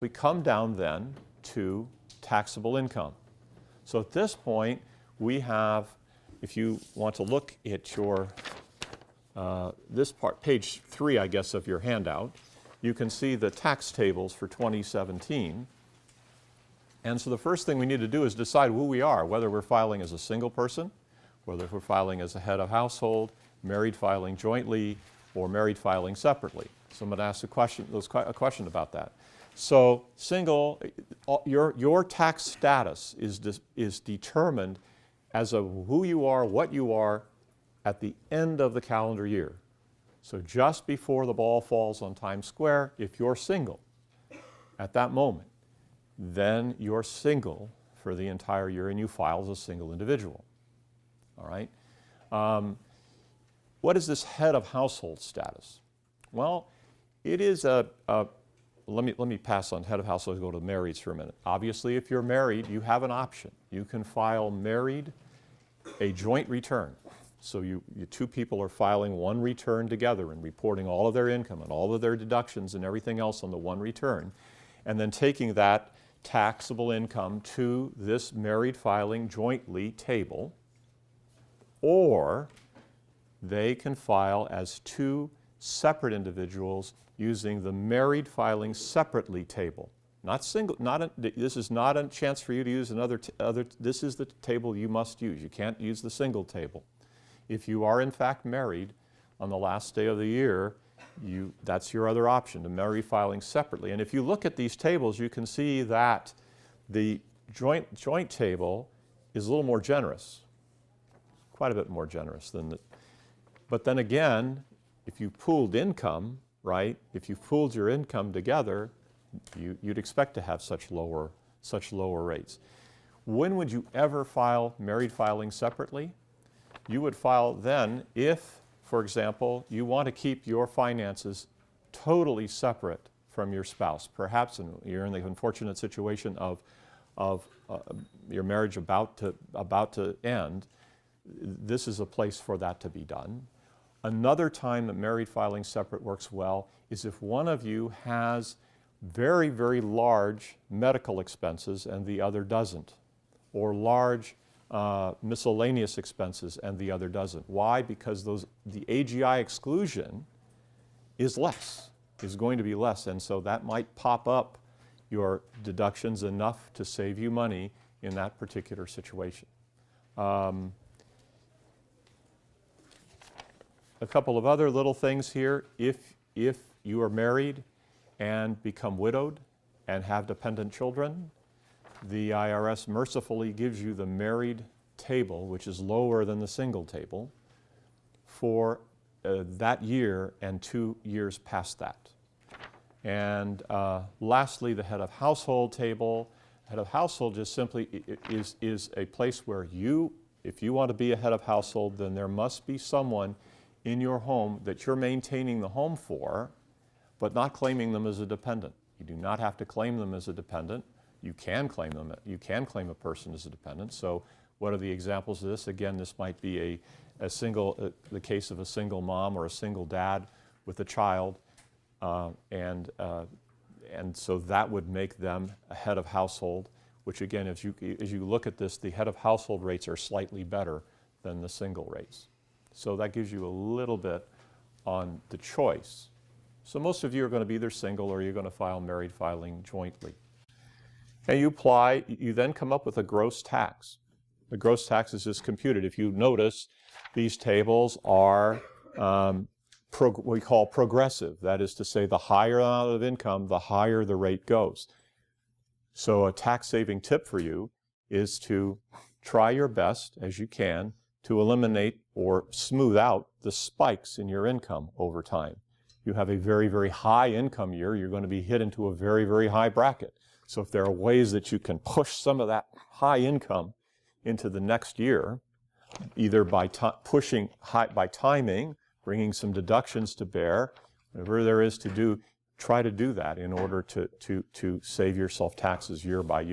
we come down then to taxable income. So at this point, we have, if you want to look at your, this part, page 3, I guess, of your handout, you can see the tax tables for 2017. And so the first thing we need to do is decide who we are, whether we're filing as a single person, whether we're filing as a head of household, married filing jointly, or married filing separately. So I'm going to ask a question about that. So single, your tax status is determined as of who you are, what you are, at the end of the calendar year. So just before the ball falls on Times Square, if you're single at that moment, then you're single for the entire year and you file as a single individual. All right? What is this head of household status? Well, it is let me pass on head of household, go to marrieds for a minute. Obviously, if you're married, you have an option. You can file married, a joint return. So you two people are filing one return together and reporting all of their income and all of their deductions and everything else on the one return, and then taking that taxable income to this married filing jointly table, or they can file as two separate individuals using the married filing separately table. Not single, this is not a chance for you to use this is the table you must use. You can't use the single table. If you are in fact married on the last day of the year, that's your other option, to marry filing separately. And if you look at these tables, you can see that the joint table is a little more generous, quite a bit more generous than the. But then again, if you pooled income, right? If you pooled your income together, you'd expect to have such lower rates. When would you ever file married filing separately? You would file then if, for example, you want to keep your finances totally separate from your spouse. Perhaps you're in the unfortunate situation of your marriage about to end. This is a place for that to be done. Another time that married filing separate works well is if one of you has very, very large medical expenses and the other doesn't, or large miscellaneous expenses and the other doesn't. Why? Because the AGI exclusion is going to be less, and so that might pop up your deductions enough to save you money in that particular situation. A couple of other little things here. If you are married and become widowed and have dependent children, the IRS mercifully gives you the married table, which is lower than the single table, for that year and 2 years past that. And lastly, the head of household table. Head of household just simply is a place where if you want to be a head of household, then there must be someone in your home that you're maintaining the home for, but not claiming them as a dependent. You do not have to claim them as a dependent. You can claim them. You can claim a person as a dependent. So what are the examples of this? Again, this might be the case of a single mom or a single dad with a child, and so that would make them a head of household, which again, as you look at this, the head of household rates are slightly better than the single rates. So that gives you a little bit on the choice. So most of you are going to be either single or you're going to file married filing jointly. And you then come up with a gross tax. The gross tax is just computed. If you notice, these tables are what we call progressive. That is to say, the higher amount of income, the higher the rate goes. So a tax-saving tip for you is to try your best, as you can, to eliminate or smooth out the spikes in your income over time. You have a very, very high income year, you're going to be hit into a very, very high bracket. So if there are ways that you can push some of that high income into the next year, either by by timing, bringing some deductions to bear, whatever there is to do, try to do that in order to save yourself taxes year by year.